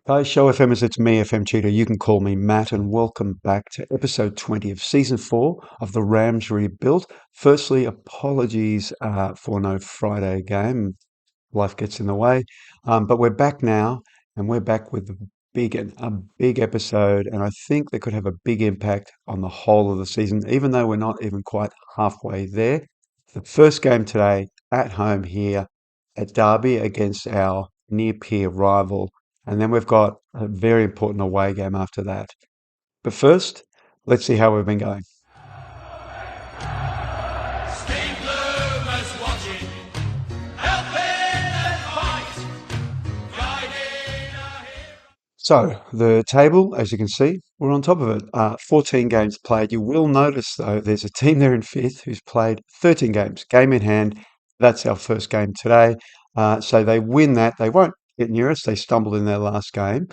Hi, Show FMers, it's me, FM Cheetah. You can call me Matt, and welcome back to episode 20 of season 4 of the Rams Rebuilt. Firstly, apologies for no Friday game. Life gets in the way. But we're back now, and we're back with a big episode, and I think that could have a big impact on the whole of the season, even though we're not even quite halfway there. The first game today at home here at Derby against our near peer rival, and then we've got a very important away game after that. But first, let's see how we've been going. Steve Bloomer's watching, helping and fight, guiding our hero. So, the table, as you can see, we're on top of it. 14 games played. You will notice, though, there's a team there in fifth who's played 13 games, game in hand. That's our first game today. So they win that. They won't get near us. They stumbled in their last game.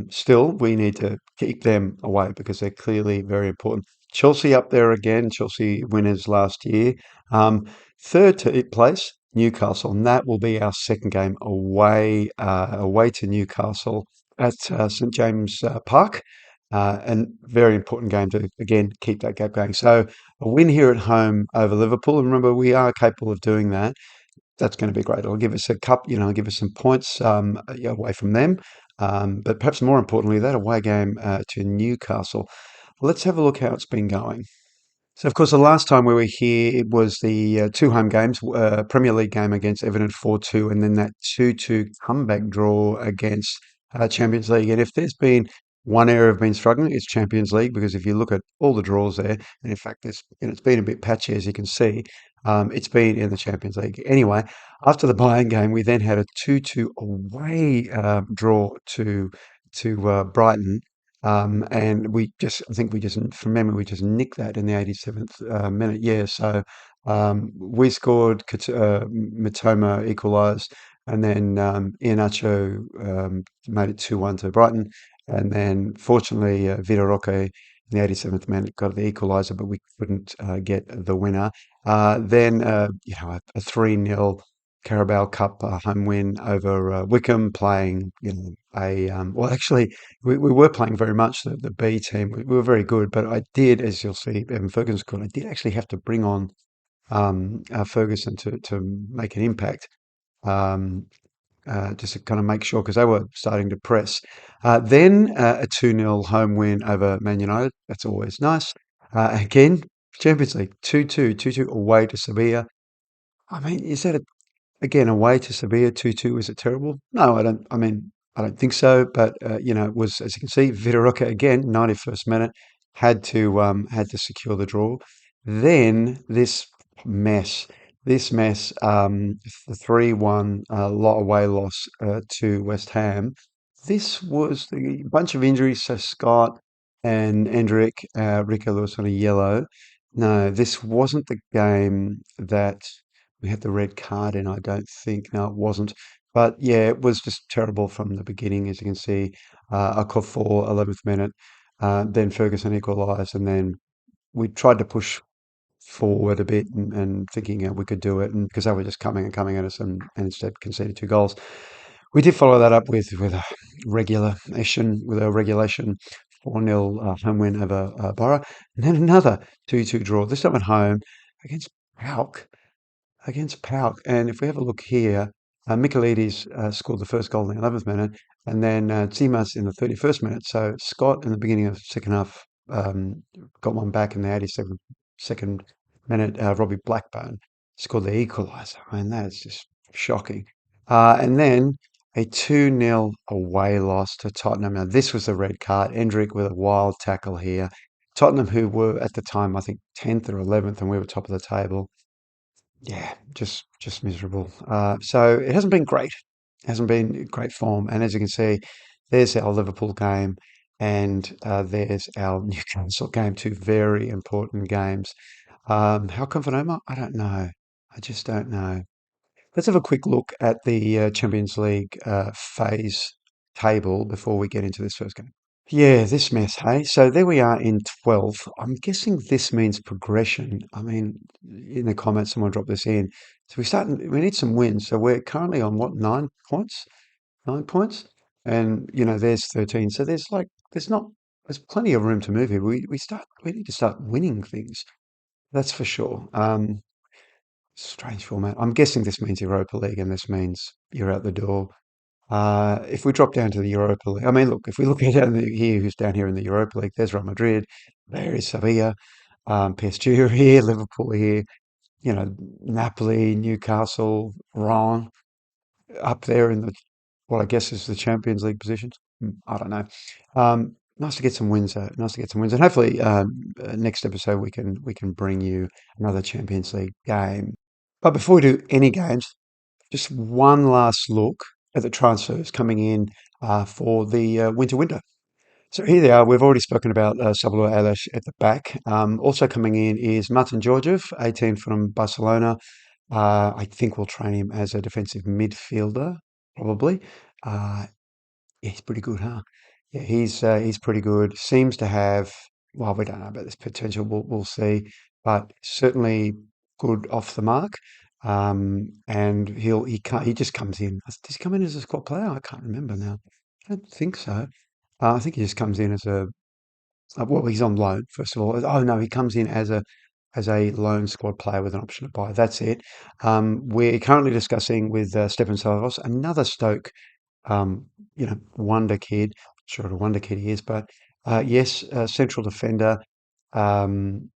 Still, we need to keep them away because they're clearly very important. Chelsea up there again. Chelsea winners last year. Um, Third to place, Newcastle, and that will be our second game away to Newcastle at St James Park. And very important game to again keep that gap going. So a win here at home over Liverpool, and remember we are capable of doing that. That's going to be great. It'll give us a cup, give us some points away from them. But perhaps more importantly, that away game to Newcastle. Let's have a look how it's been going. So, of course, the last time we were here, it was the two home games, Premier League game against Everton 4-2, and then that 2-2 comeback draw against Champions League. And if there's been one area I've been struggling, it's Champions League, because if you look at all the draws there, and in fact, it's been a bit patchy, as you can see, it's been in the Champions League. Anyway, after the Bayern game, we then had a 2-2 away draw to Brighton. And I think we just, from memory, we just nicked that in the 87th minute. Yeah, so we scored, Matoma equalised, and then Iheanacho made it 2-1 to Brighton. And then, fortunately, Vitor Roque in the 87th minute got the equaliser, but we couldn't get the winner. Then, a 3-0 Carabao Cup home win over Wickham, playing, well, actually, we were playing very much the B team. We were very good, but I did, as you'll see, Evan Ferguson scored. I did actually have to bring on Ferguson to make an impact, um, just to kind of make sure because they were starting to press. Then a 2-0 home win over Man United. That's always nice. Again, Champions League 2-2 away to Sevilla. I mean, is that again away to Sevilla 2-2? Is it terrible? No, I don't. I mean, I don't think so. But it was, as you can see, Vitor Roque again, 91st minute, had to secure the draw. Then mess, this mess, the 3-1 away loss to West Ham. This was the bunch of injuries. So Scott and Endrick, Rico Lewis on a yellow. No, this wasn't the game that we had the red card in, I don't think. No, it wasn't. But yeah, it was just terrible from the beginning, as you can see. Okafor, 11th minute, then Ferguson equalised, and then we tried to push forward a bit and thinking we could do it, and because they were just coming and coming at us, and instead conceded 2 goals. We did follow that up with a regulation 4-0 home win over Borough, and then another 2-2 draw. This time at home against Pauk against Pauk. And if we have a look here, Michaelides scored the first goal in the 11th minute, and then Zimas in the 31st minute. So Scott in the beginning of the second half got one back in the 82nd minute. Robbie Blackburn scored the equaliser. I mean, that is just shocking. And then a 2-0 away loss to Tottenham. Now, this was the red card. Endrick with a wild tackle here. Tottenham, who were at the time, I think, 10th or 11th, and we were top of the table. Yeah, just miserable. So it hasn't been great. Hasn't been great form. And as you can see, there's our Liverpool game, and there's our Newcastle game. Two very important games. How confident am I? I don't know. I just don't know. Let's have a quick look at the Champions League phase table before we get into this first game. Yeah, this mess, hey? So there we are in 12th. I'm guessing this means progression. I mean, in the comments, someone dropped this in. So we need some wins. So we're currently on what, 9 points? 9 points? and there's 13. So there's not there's plenty of room to move here. We need to start winning things. That's for sure. Strange format. I'm guessing this means Europa League, and this means you're out the door. If we drop down to the Europa League, I mean, look, if we look at here, who's down here in the Europa League, there's Real Madrid, there is Sevilla, PSG are here, Liverpool are here, Napoli, Newcastle, Rouen, up there in the what I guess is the Champions League positions. I don't know. Nice to get some wins. Nice to get some wins, and hopefully next episode we can bring you another Champions League game. But before we do any games, just one last look at the transfers coming in for the winter window. So here they are. We've already spoken about Sabalo Alish at the back. Also coming in is Martin Georgiev, 18 from Barcelona. I think we'll train him as a defensive midfielder, probably. Uh, yeah, he's pretty good, huh? Yeah, he's pretty good. Seems to have, well, we don't know about this potential. We'll see, but certainly good off the mark. And he just comes in. Does he come in as a squad player? I can't remember now. I don't think so. I think he just comes in as well, he's on loan, first of all. Oh, no, he comes in as a loan squad player with an option to buy. That's it. We're currently discussing with Stefan Salavos, another Stoke, um, wonder kid. Not sure what a wonder kid he is, but yes, central defender. Um,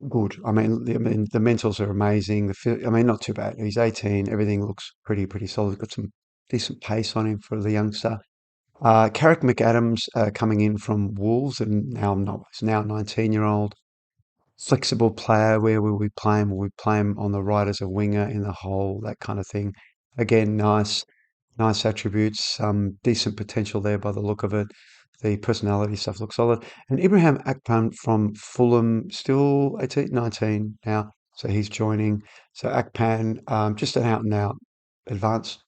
Good. I mean, the mentals are amazing. I mean, not too bad. He's 18. Everything looks pretty solid. Got some decent pace on him for the youngster. Carrick McAdams coming in from Wolves, and now not. He's now 19-year-old flexible player. Where will we play him? Will we play him on the right as a winger in the hole, that kind of thing? Again, nice attributes, some decent potential there by the look of it. The personality stuff looks solid. And Ibrahim Akpan from Fulham, still 18, 19 now, so he's joining. So Akpan, just an out and out advanced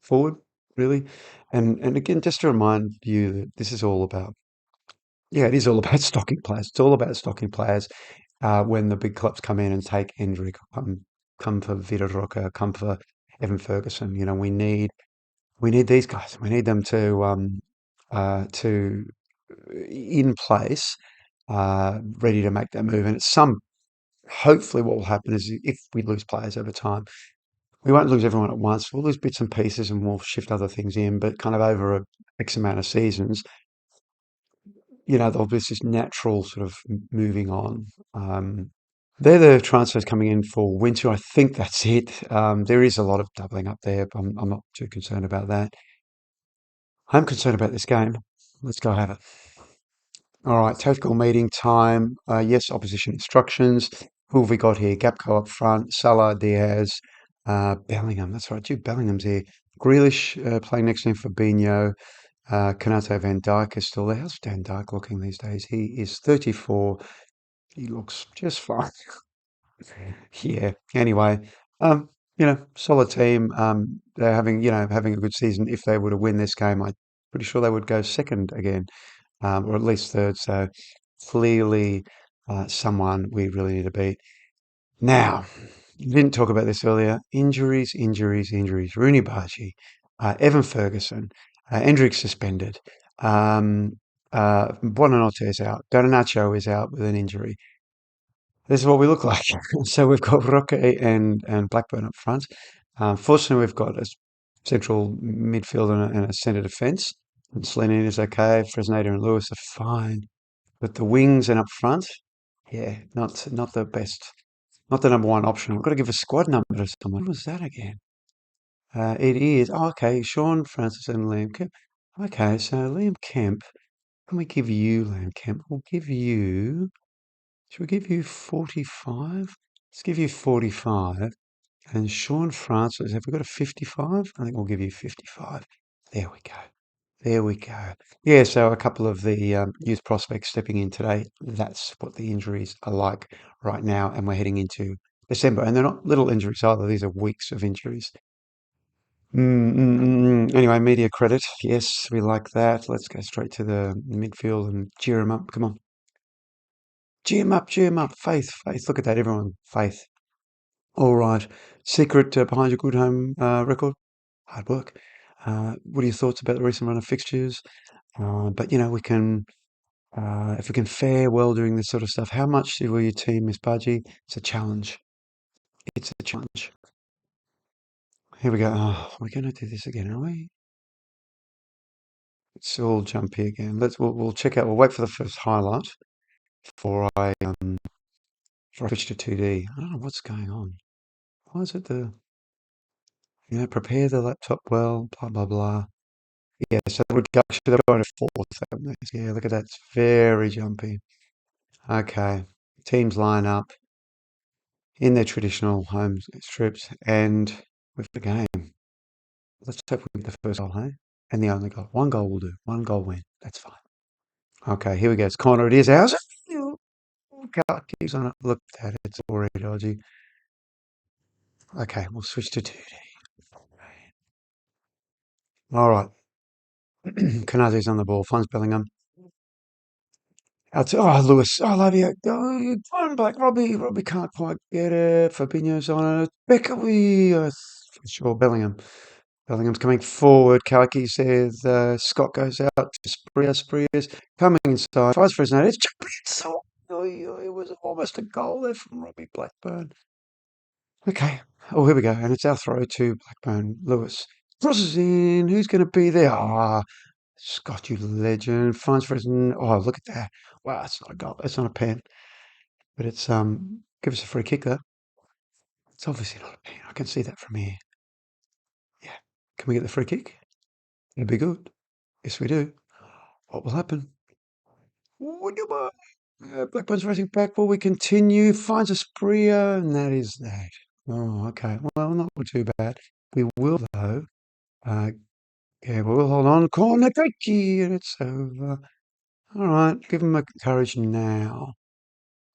forward, really. And again, just to remind you that this is all about, yeah, it is all about stocking players. It's all about stocking players when the big clubs come in and take Endrick, come for Vitor Roca, come for Evan Ferguson. We need these guys. We need them to in place, ready to make that move. And it's hopefully what will happen is if we lose players over time, we won't lose everyone at once. We'll lose bits and pieces and we'll shift other things in, but kind of over a X amount of seasons, there'll be this natural sort of moving on. They're the transfers coming in for winter. I think that's it. There is a lot of doubling up there, but I'm not too concerned about that. I'm concerned about this game. Let's go have it. All right, tactical meeting time. Yes, opposition instructions. Who have we got here? Gapco up front, Salah, Diaz, Bellingham. That's right, Jude Bellingham's here. Grealish playing next to him for Fabinho. Konate Van Dijk is still there. How's Van Dijk looking these days? He is 34. He looks just fine. Yeah. Anyway, solid team. They're having a good season. If they were to win this game, I'm pretty sure they would go second again, or at least third. So clearly, someone we really need to beat. Now, you didn't talk about this earlier. Injuries, injuries, injuries. Rooney Bargi, Evan Ferguson, Endrick suspended. Buonanotte is out. Garnacho is out with an injury. This is what we look like. So we've got Roque and Blackburn up front. Fortunately, we've got a central midfield and a centre defence. And Slenin is okay. Fresneda and Lewis are fine. But the wings and up front, yeah, not the best, not the number one option. We've got to give a squad number to someone. What was that again? It is, okay, Sean Francis and Liam Kemp. Okay, so Liam Kemp, can we give you Liam Kemp? Should we give you 45? Let's give you 45. And Sean Francis, have we got a 55? I think we'll give you 55. There we go. There we go. Yeah, so a couple of the youth prospects stepping in today. That's what the injuries are like right now. And we're heading into December. And they're not little injuries either. These are weeks of injuries. Anyway, media credit. Yes, we like that. Let's go straight to the midfield and cheer them up. Come on. Cheer them up, cheer them up. Faith, faith. Look at that, everyone. Faith. All right. Secret behind your good home record? Hard work. What are your thoughts about the recent run of fixtures? But you know, if we can fare well doing this sort of stuff, how much will your team miss Budgie? It's a challenge. It's a challenge. Here we go. Oh, we're going to do this again, are we? It's all jumpy again. We'll check out. We'll wait for the first highlight before I switch to 2D. I don't know what's going on. Why is it prepare the laptop well, blah blah blah. Yeah, so should have gone to fourth. Yeah, look at that. It's very jumpy. Okay, teams line up in their traditional home strips, and with the game. Let's hope we get the first goal, hey? And the only goal. One goal will do. One goal win. That's fine. Okay, here we go. It's corner. It is ours. Cut keeps on it. Look at that. It's already dodgy. Okay, we'll switch to 2D. All right. Kanazi's on the ball. Finds Bellingham. Lewis. I love you. Oh, fine, Black Robbie. Robbie can't quite get it. Fabinho's on it. Beckley. For sure. Bellingham's coming forward. Kawaki says Scott goes out to Spreas coming inside. Tries for his note. It's so. It was almost a goal there from Robbie Blackburn. Okay. Oh, here we go. And it's our throw to Blackburn. Lewis crosses in. Who's going to be there? Scott, you legend. Finds for his. Oh, look at that. Wow, that's not a goal. That's not a pen. But it's give us a free kick though. It's obviously not a pen. I can see that from here. Yeah. Can we get the free kick? It'd be good. Yes, we do. What will happen? Blackburn's racing back. Will we continue? Finds a Spria, and that is that. Oh, okay. Well, not too bad. We will, though. Uh, yeah, we'll hold on. Corner tricky, and it's over. All right, give him a courage now.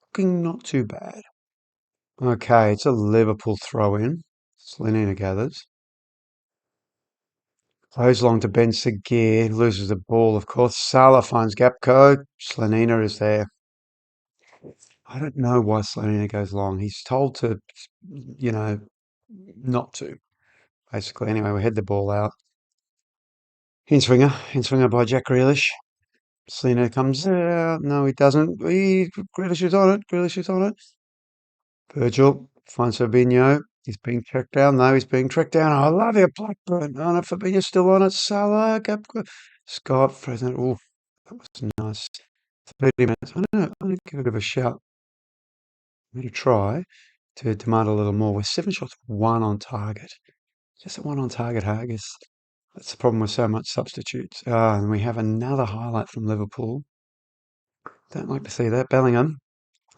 Looking not too bad. Okay, it's a Liverpool throw in. Slanina gathers. Plays long to Ben Seguir. Loses the ball, of course. Salah finds Gapco. Slanina is there. I don't know why Slanina goes long. He's told to, you know, not to, basically. Anyway, we head the ball out. In swinger by Jack Grealish. Slanina comes out. No, he doesn't. Grealish is on it. Grealish is on it. Virgil finds Fabinho. He's being tracked down. No, he's being tracked down. I love you, Blackburn. Oh, no, Fabinho's still on it. Salah, Scott, Fresno. Oh, that was nice. 30 minutes. I don't know. I'm going to give it a bit of a shout. I'm going to try to demand a little more. We're 7 shots, 1 on target. Just a 1 on target, I guess. That's the problem with so much substitutes. And we have another highlight from Liverpool. Don't like to see that. Bellingham.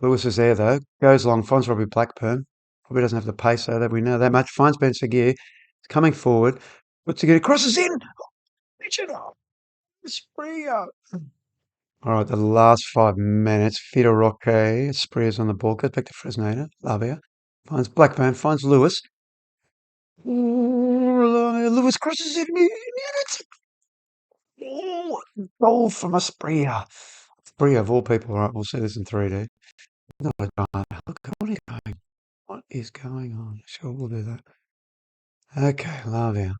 Lewis is there, though. Goes long, finds Robbie Blackburn. Probably doesn't have the pace, though, that we know that much. Finds Ben Seguir. He's coming forward. Puts Seguir, crosses in. Pitch it up. Spria. All right, the last 5 minutes. Fito Roque. Spria's on the ball. Goes back to Fresneda. Lavia. Finds Blackburn. Finds Lewis. Lewis crosses it. Oh, goal from a Spria. Spria, of all people. All right, we'll see this in 3D. Not a giant. Look, what is going on? Sure, we'll do that. Okay, Lavia.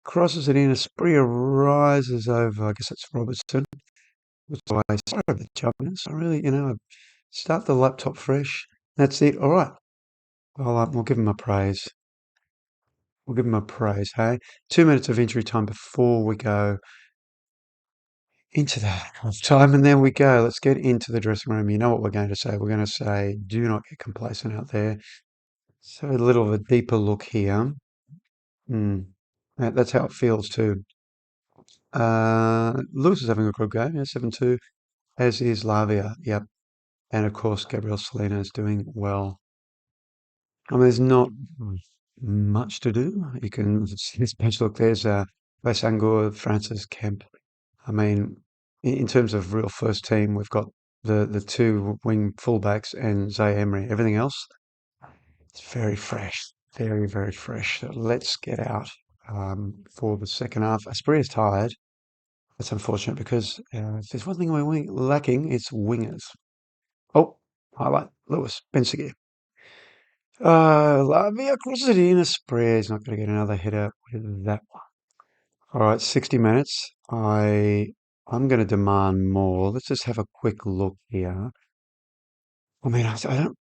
Crosses it in. Spria rises over. I guess that's Robertson. Sorry about the jumpiness. I really, start the laptop fresh. That's it. All right. Well, we'll give him a praise. We'll give him a praise, hey? 2 minutes of injury time before we go into the half time, and then we go. Let's get into the dressing room. You know what we're going to say. We're going to say, do not get complacent out there. So a little of a deeper look here. That's how it feels too. Lewis is having a good game, yeah, 7-2, as is Lavia, yep. And of course, Gabriel Salina is doing well. I mean, there's not much to do. You can see this bench look. There's Basangur, Francis, Kemp. I mean, in terms of real first team, we've got the 2 wing fullbacks and Zay Emery. Everything else, it's very fresh, very, very fresh. So let's get out for the second half. Asperia's tired. That's unfortunate because if there's one thing we're lacking, it's wingers. Oh, highlight. Lewis, Bensiger. Lavia crosses it in. Asperia's not going to get another header with that one. All right, 60 minutes. I'm going to demand more. Let's just have a quick look here. I mean, I don't.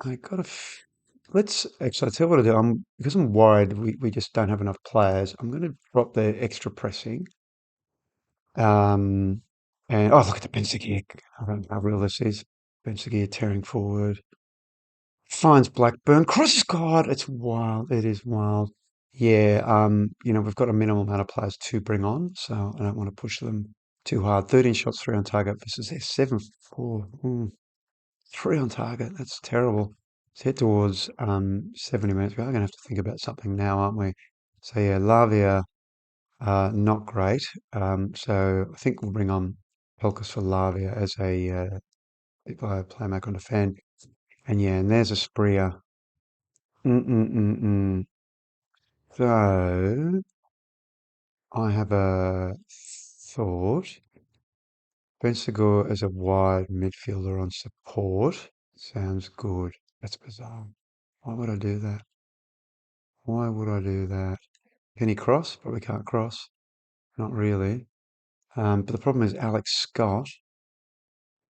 I got to. Let's actually. I tell you what I do. Because I'm worried we just don't have enough players. I'm going to drop the extra pressing. Um, and oh, look at the Benziger. I don't know how real this is. Benziger tearing forward. Finds Blackburn. Crosses God. It's wild. It is wild. Yeah. We've got a minimal amount of players to bring on, so I don't want to push them too hard. 13 shots, three on target versus their 7-4. Three on target. That's terrible. Let's head towards 70 minutes. We are going to have to think about something now, aren't we? So yeah, Lavia, not great. So I think we'll bring on Pelkas for Lavia as a playmaker on defend. And yeah, and there's a Spria. Mm-mm-mm-mm. So I have a thought. Bentancur as a wide midfielder on support. Sounds good. That's bizarre. Why would I do that? Why would I do that? Can he cross? Probably can't cross. Not really. But the problem is Alex Scott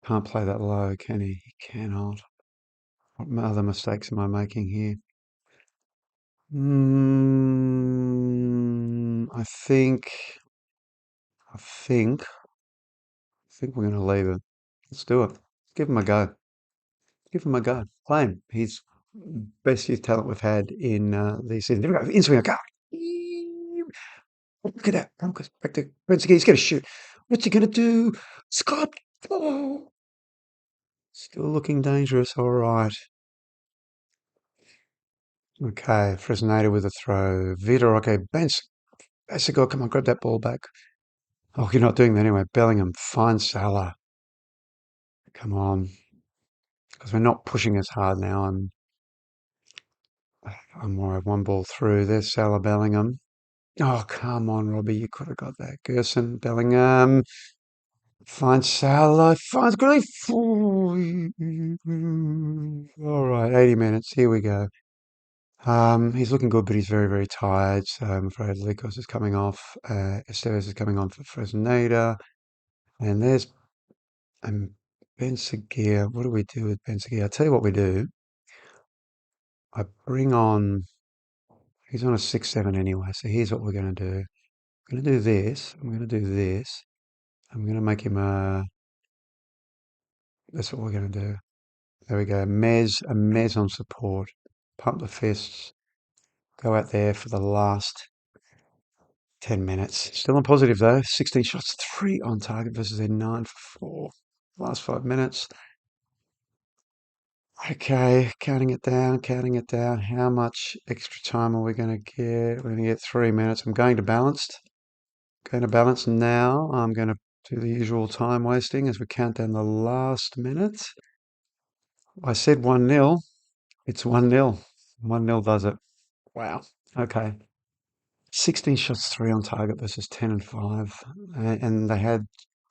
can't play that low, can he? He cannot. What other mistakes am I making here? I think, I think we're going to leave it. Let's do it. Give him a go. Give him a go. Play him. He's best youth talent we've had in the season. There we go. In swing, go. Look at that. Broncos back to Brent's again. He's going to shoot. What's he going to do? Scott. Oh, still looking dangerous. All right. Okay. Fresneda with a throw. Vitor. Okay. That's a go. Come on, grab that ball back. Oh, you're not doing that anyway. Bellingham. Fine Salah. Come on. Because we're not pushing as hard now. I'm worried. One ball through. There's Salah Bellingham. Oh, come on, Robbie. You could have got that. Gerson, Bellingham. Finds Salah. Finds Gray. All right, 80 minutes. Here we go. He's looking good, but he's very, very tired. So I'm afraid Likos is coming off. Esteves is coming on for Fresneda. And there's Ben Seguir. What do we do with Ben Seguir? I'll tell you what we do. I bring on. He's on a 6-7 anyway. So here's what we're going to do. I'm going to do this. I'm going to do this. I'm going to make him a. That's what we're going to do. There we go. A Mez on support. Pump the fists. Go out there for the last 10 minutes. Still on positive though. 16 shots, three on target versus a 9 for 4. Last 5 minutes. Okay, counting it down, counting it down. How much extra time are we going to get? We're going to get 3 minutes. I'm going to balanced. Going to balance now. I'm going to do the usual time wasting as we count down the last minute. I said 1-0. It's 1-0. 1-0 does it. Wow. Okay. 16 shots, three on target versus 10 and 5. And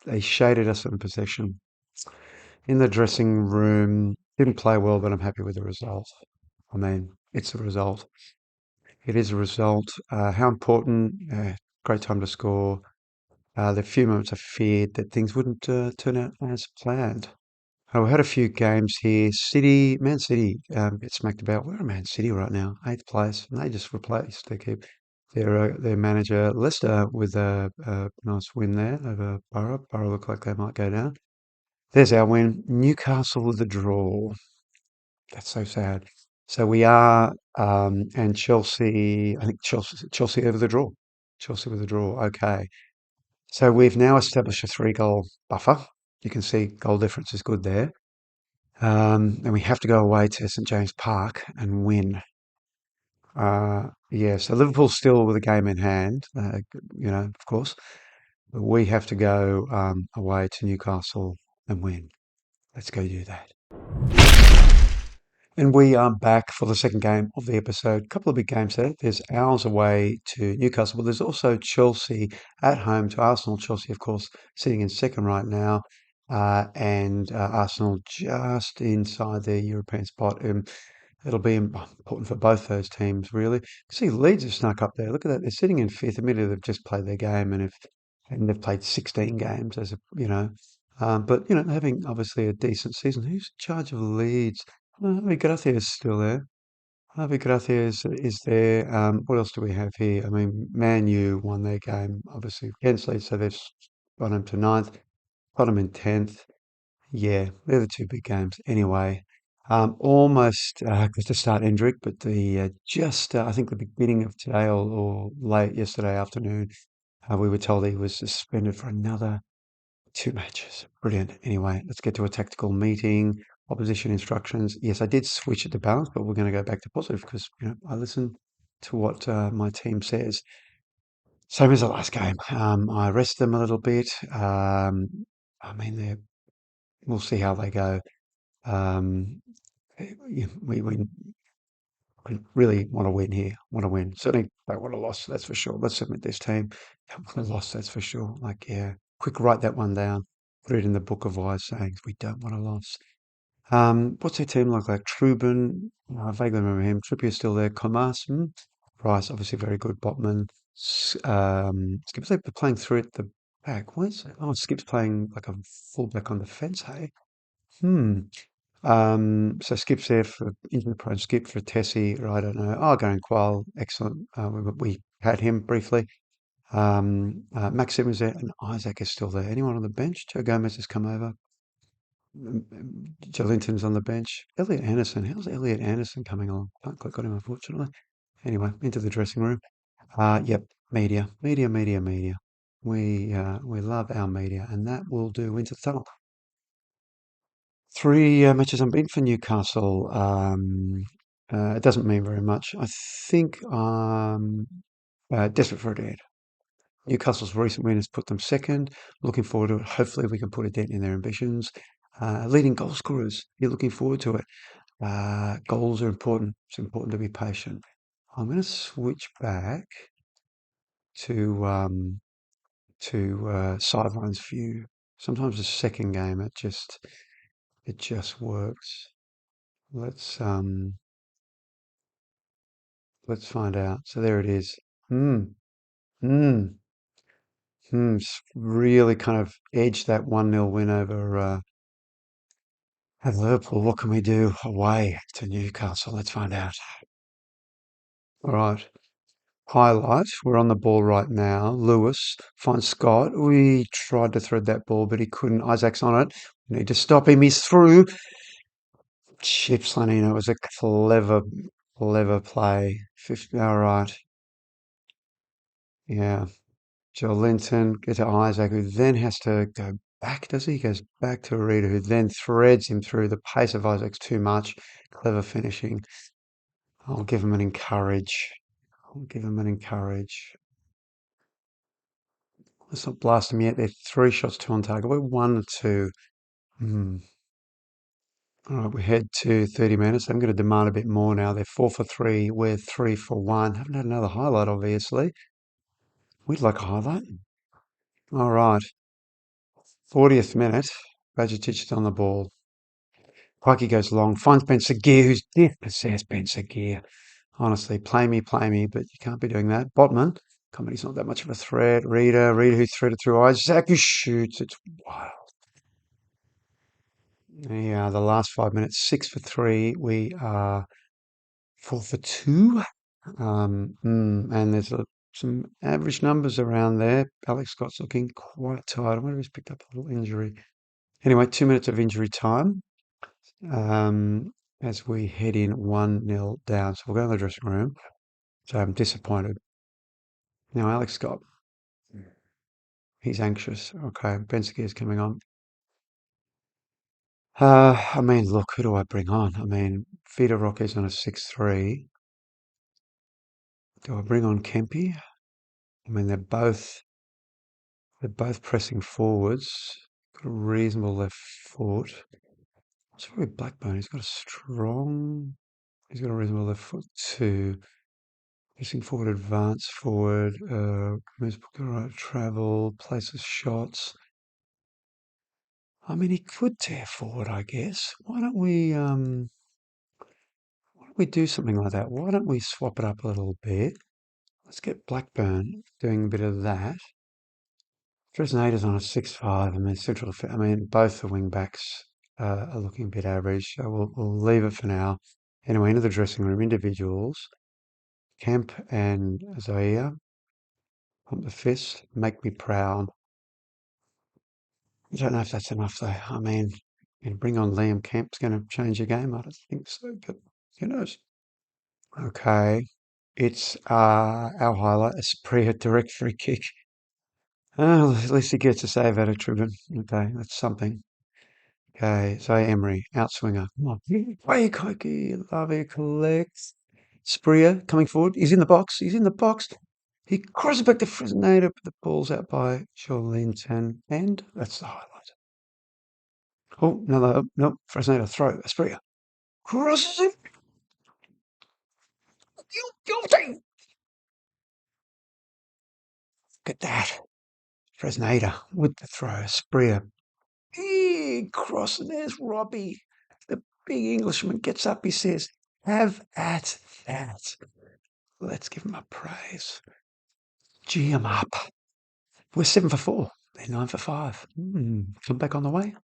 they shaded us in possession. In the dressing room, didn't play well, but I'm happy with the result. I mean, it's a result. It is a result. How important? Great time to score. The few moments I feared that things wouldn't turn out as planned. We had a few games here. Man City, get smacked about. We're at Man City right now, eighth place, and they just replaced. They keep their manager Leicester with a nice win there over Borough. Borough look like they might go down. There's our win. Newcastle with a draw. That's so sad. So we are, and Chelsea. I think Chelsea over the draw. Chelsea with a draw. Okay. So we've now established a 3-goal buffer. You can see goal difference is good there. And we have to go away to St James Park and win. Yeah, so Liverpool's still with a game in hand, of course. But we have to go away to Newcastle and win. Let's go do that. And we are back for the second game of the episode. A couple of big games there. There's ours away to Newcastle, but there's also Chelsea at home to Arsenal. Chelsea, of course, sitting in second right now, and Arsenal just inside their European spot. It'll be important for both those teams, really. See, Leeds have snuck up there. Look at that. They're sitting in fifth. Admittedly, they've just played their game and they've played 16 games but having obviously a decent season. Who's in charge of Leeds? Harvey Gracia is still there. Harvey Gracia is there. What else do we have here? I mean, Man U won their game, obviously against Leeds, so they've got them to ninth, got them in 10th. Yeah, they're the two big games. Anyway, almost got to start Hendrick, but I think the beginning of today or late yesterday afternoon, we were told he was suspended for another two matches. Brilliant. Anyway, let's get to a tactical meeting. Opposition instructions. Yes, I did switch it to balance, but we're going to go back to positive because I listen to what my team says. Same as the last game. I rest them a little bit. I mean, we'll see how they go. Um, yeah, we really want to win here. Want to win. Certainly don't want a loss. That's for sure. Let's submit this team. Don't want a loss. That's for sure. Like, yeah, quick, write that one down. Put it in the book of wise sayings. We don't want a loss. What's their team like? Like Trubin, I vaguely remember him. Trippier's still there. Comas, Price, obviously very good. Botman, Skip's like playing through at the back. Where's Skip's playing like a fullback on the fence. Hey, hmm. So Skip's there for injury prone. Skip for Tessie, or I don't know. Oh, going Qual, excellent. We had him briefly. Maxim is there, and Isaac is still there. Anyone on the bench? Joe Gomez has come over. Joe Linton's on the bench. Elliot Anderson. How's Elliot Anderson coming along? Can't click on him, unfortunately. Anyway, into the dressing room. Yep, media, media, media, media. We love our media, and that will do into the tunnel. Three matches unbeaten for Newcastle. It doesn't mean very much. I think I'm desperate for a dent. Newcastle's recent win has put them second. Looking forward to it. Hopefully, we can put a dent in their ambitions. Leading goal scorers. You're looking forward to it. Goals are important. It's important to be patient. I'm going to switch back to sidelines view. Sometimes the second game it just works. Let's um let's find out. So there it is. Hmm. Hmm. Really kind of edged that 1-0 win over Liverpool. What can we do away to Newcastle? Let's find out. All right. Highlight. We're on the ball right now. Lewis finds Scott. We tried to thread that ball, but he couldn't. Isaac's on it. We need to stop him. He's through. Chip Slanino. It was a clever, clever play. 50, all right. Yeah. Joe Linton, get to Isaac, who then has to go back, does he? He goes back to Arita, who then threads him through. The pace of Isaac's too much. Clever finishing. I'll give him an encourage. I'll give him an encourage. Let's not blast him yet. They're three shots, two on target. We're 1-2. Hmm. All right, we head to 30 minutes. I'm going to demand a bit more now. They're 4 for 3. We're 3 for 1. Haven't had another highlight, obviously. We'd like a highlight. All right. 40th minute. Bajic is on the ball. Pikey goes long, finds Ben Seguir, who's dispossessed Ben Seguir. Honestly, play me, but you can't be doing that. Botman, Comedy's not that much of a threat. Reader who threaded through Isaac, who shoots. It's wild. Yeah, the last 5 minutes, 6 for 3. We are 4 for 2. And there's some average numbers around there. Alex Scott's looking quite tired. I wonder if he's picked up a little injury. Anyway, 2 minutes of injury time. As we head in 1-0 down. So we'll go in the dressing room. So I'm disappointed. Now, Alex Scott, he's anxious. Okay, Bensky is coming on. I mean, look, who do I bring on? I mean, Vita Rock is on a 6-3. Do I bring on Kempy? I mean, they're both pressing forwards. Got a reasonable left foot. What's wrong with Blackburn? He's got a reasonable left foot too. Pressing forward, advance forward, moves the right, travel, places shots. I mean, he could tear forward, I guess. Why don't we we do something like that? Why don't we swap it up a little bit? Let's get Blackburn doing a bit of that. Fresnada's on a 6-5. I mean, I mean, both the wing backs are looking a bit average, so we'll leave it for now. Anyway, into the dressing room, individuals. Kemp and Zoea, pump the fist, make me proud. I don't know if that's enough though. I mean, bring on Liam Kemp's going to change the game. I don't think so, but who knows? Okay, it's our highlight, a Spria direct free kick. Oh, at least he gets a save out of Tribune. Okay, that's something. Okay, so Emery, outswinger. Come on. Way Koiki, Lavi collects. Spria coming forward. He's in the box. He's in the box. He crosses back to Fresneda, but the ball's out by Jolinton. And that's the highlight. Oh, no, Fresneda throw. Spria crosses it. Guilty. Look at that. Fresneda with the throw. Spria. Big cross, and there's Robbie. The big Englishman gets up. He says, "Have at that." Let's give him a praise. Gee 'em up. We're 7 for 4. They're 9 for 5. Come back on the way.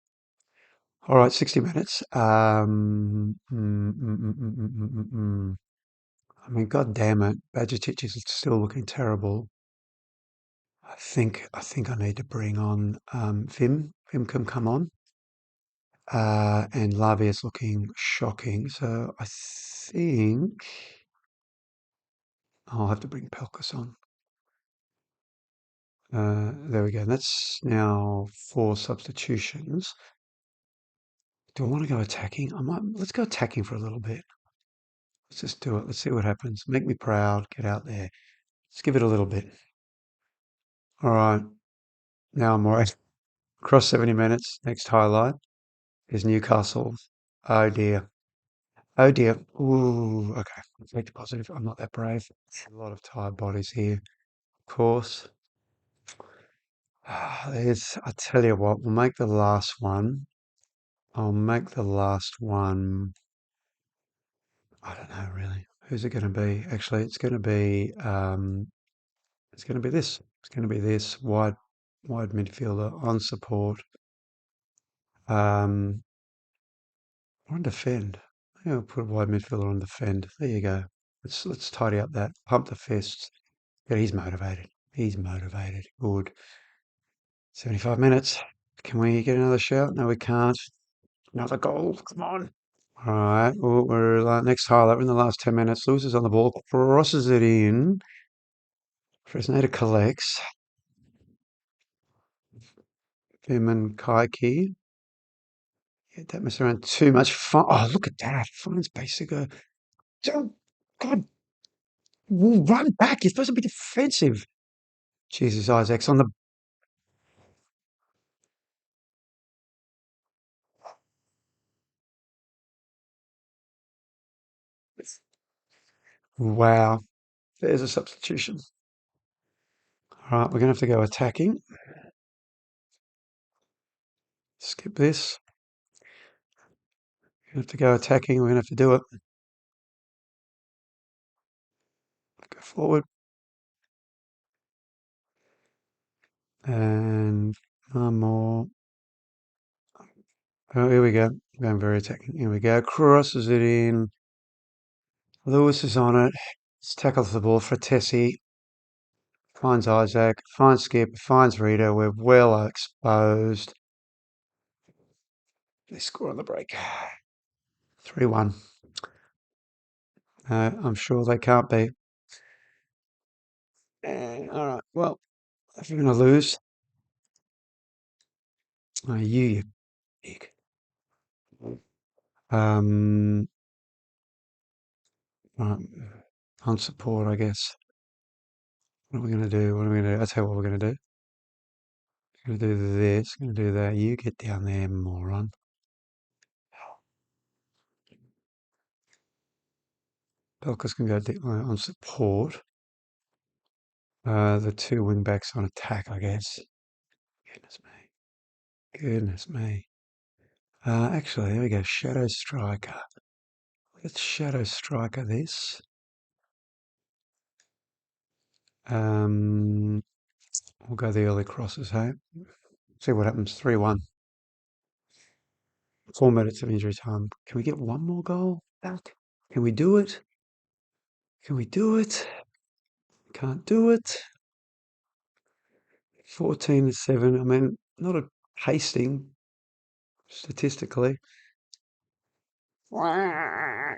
All right, 60 minutes. I mean, God damn it, Bajcetic is still looking terrible. I think I need to bring on Vim. Vim can come on. And Lavi is looking shocking. So I think I'll have to bring Pelkas on. There we go. That's now 4 substitutions. Do I want to go attacking? Let's go attacking for a little bit. Let's just do it. Let's see what happens. Make me proud. Get out there. Let's give it a little bit. All right. Now I'm right. Across 70 minutes. Next highlight is Newcastle. Oh dear. Oh dear. Ooh, okay. Take the positive. I'm not that brave. A lot of tired bodies here. Of course. I tell you what, we'll make the last one. I'll make the last one. I don't know really. Who's it going to be? Actually, it's going to be this. It's going to be this wide midfielder on support. Um, on defend. Maybe I'll put a wide midfielder on defend. There you go. Let's tidy up that. Pump the fists. Yeah, he's motivated. He's motivated. Good. 75 minutes. Can we get another shout? No, we can't. Another goal. Come on. All right. Well, we're next highlight. We're in the last 10 minutes. Lewis is on the ball. Crosses it in. Fresneda collects. Vim and Kaiki. Yeah, don't mess around too much. Fun. Oh, look at that. Finds space to go. Don't, God, run back. You're supposed to be defensive. Jesus, Isaac's on the. Wow. There's a substitution. All right, we're going to have to go attacking. Skip this. We're going to have to go attacking. We're going to have to do it. Go forward. And one more. Oh, here we go. Going very attacking. Here we go. Crosses it in. Lewis is on it. Let's tackle the ball for Tessie. Finds Isaac. Finds Skip. Finds Rita. We're well exposed. They score on the break. 3-1. I'm sure they can't be. All right. Well, if you're going to lose, you pig. Um, right, on support, I guess. What are we going to do? What are we going to do? I'll tell you what we're going to do. We're going to do this. Going to do that. You get down there, moron. Belkers can go on support. The 2 wing backs on attack, I guess. Goodness me. Goodness me. Actually, there we go. Shadow striker. Let's Shadow Striker this. We'll go the early crosses, hey? See what happens. 3-1. 4 minutes of injury time. Can we get one more goal back? Can we do it? Can we do it? Can't do it. 14-7. I mean, not a hasting statistically. I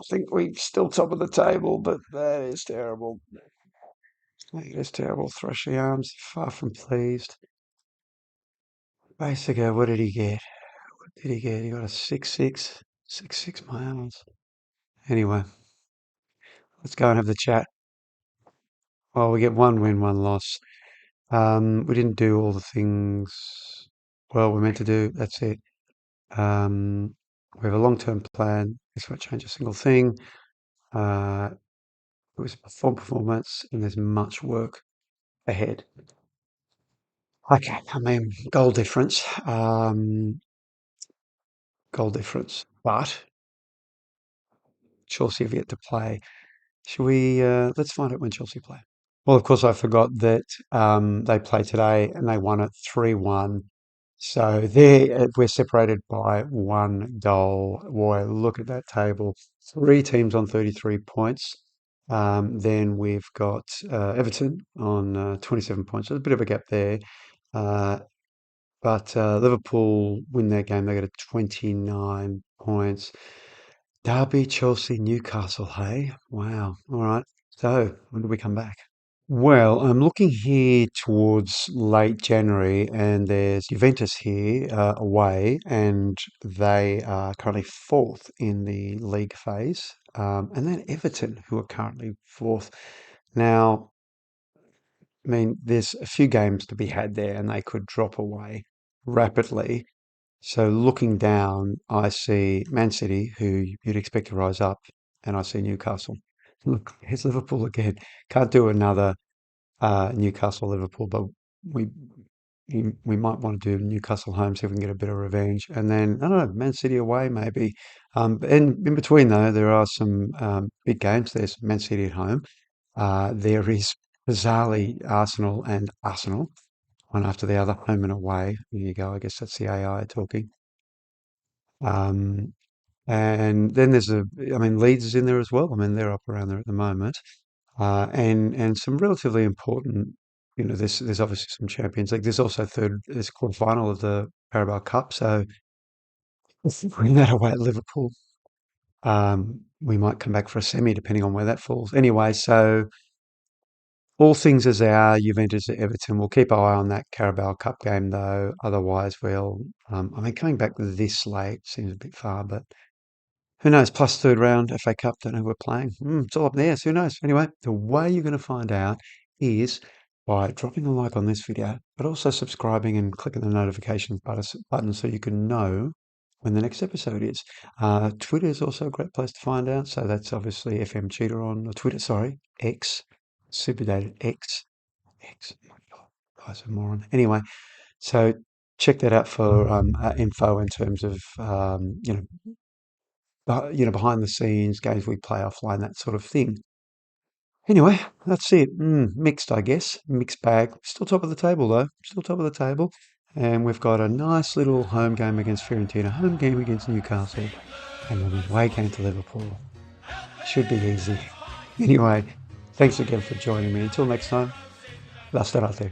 think we're still top of the table, but that is terrible. It is terrible. Thrush the arms, far from pleased. Basically, what did he get? What did he get? He got a 6-6. 6-6 miles. Anyway, let's go and have the chat. Well, we get one win, one loss. We didn't do all the things well we're meant to do. That's it. We have a long-term plan. This won't change a single thing. It was a performance, and there's much work ahead. Okay, I mean, goal difference, but Chelsea have yet to play. Should we, let's find out when Chelsea play. Well, of course, I forgot that they play today and they won it 3-1. So there, we're separated by one goal. Boy, look at that table. Three teams on 33 points. Then we've got Everton on 27 points. There's a bit of a gap there. Uh, but Liverpool win their game. They get a 29 points. Derby, Chelsea, Newcastle. Hey, wow. All right. So when do we come back? Well, I'm looking here towards late January, and there's Juventus here away, and they are currently fourth in the league phase. And then Everton, who are currently fourth. Now, I mean, there's a few games to be had there, and they could drop away rapidly. So looking down, I see Man City, who you'd expect to rise up, and I see Newcastle. Look, here's Liverpool again. Can't do another Newcastle, Liverpool, but we we might want to do Newcastle home, see if we can get a bit of revenge, and then I don't know, Man City away maybe. And in between though, there are some big games. There's Man City at home. There is bizarrely Arsenal, one after the other, home and away. There you go. I guess that's the AI talking. Um, and then I mean, Leeds is in there as well. I mean, they're up around there at the moment. And some relatively important, there's obviously some Champions League. There's also there's quarter final of the Carabao Cup. So if we win that away at Liverpool, we might come back for a semi, depending on where that falls. Anyway, so all things as they are, Juventus at Everton. We'll keep our eye on that Carabao Cup game, though. Otherwise, I mean, coming back this late seems a bit far, but who knows? Plus third round FA Cup. Don't know who we're playing. It's all up in the air. So who knows? Anyway, the way you're going to find out is by dropping a like on this video, but also subscribing and clicking the notifications button so you can know when the next episode is. Twitter is also a great place to find out. So that's obviously FM Cheetah on Twitter. Sorry, X, super dated X. Oh my God, guys are moron. Anyway, so check that out for info in terms of behind the scenes, games we play offline, that sort of thing. Anyway, that's it. Mixed, I guess. Mixed bag. Still top of the table, though. Still top of the table. And we've got a nice little home game against Fiorentina, home game against Newcastle, and then away game to Liverpool. Should be easy. Anyway, thanks again for joining me. Until next time, la starate.